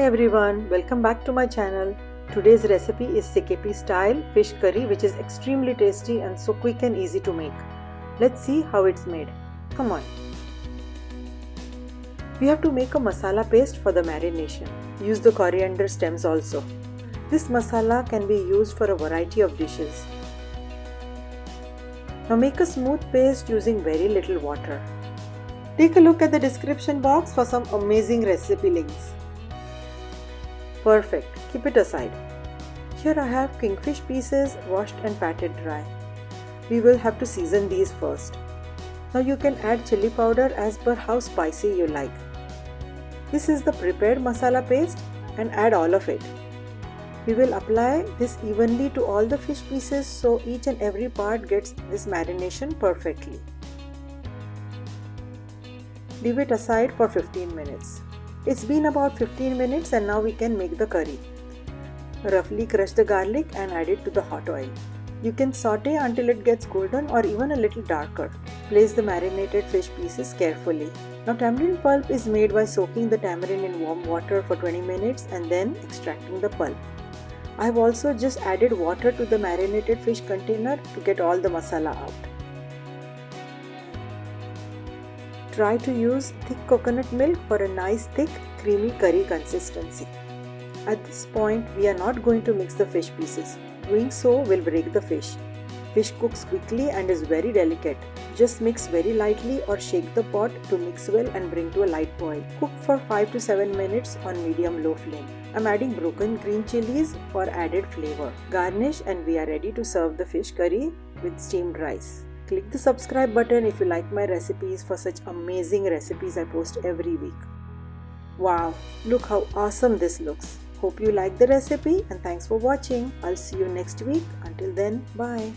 Hi everyone, welcome back to my channel. Today's recipe is CKP style fish curry, which is extremely tasty and so quick and easy to make. Let's see how it's made. Come on. We have to make a masala paste for the marination. Use the coriander stems also. This masala can be used for a variety of dishes. Now make a smooth paste using very little water. Take a look at the description box for some amazing recipe links. Perfect, keep it aside. Here I have kingfish pieces washed and patted dry. We will have to season these first. Now you can add chili powder as per how spicy you like. This is the prepared masala paste and add all of it. We will apply this evenly to all the fish pieces so each and every part gets this marination perfectly. Leave it aside for 15 minutes. It's been about 15 minutes and now we can make the curry. Roughly crush the garlic and add it to the hot oil. You can saute until it gets golden or even a little darker. Place the marinated fish pieces carefully. Now tamarind pulp is made by soaking the tamarind in warm water for 20 minutes and then extracting the pulp. I have also just added water to the marinated fish container to get all the masala out. Try to use thick coconut milk for a nice thick creamy curry consistency. At this point, we are not going to mix the fish pieces. Doing so will break the fish. Fish cooks quickly and is very delicate. Just mix very lightly or shake the pot to mix well and bring to a light boil. Cook for 5 to 7 minutes on medium-low flame. I'm adding broken green chilies for added flavor. Garnish and we are ready to serve the fish curry with steamed rice. Click the subscribe button if you like my recipes for such amazing recipes I post every week. Wow, look how awesome this looks. Hope you like the recipe and thanks for watching. I'll see you next week. Until then, bye.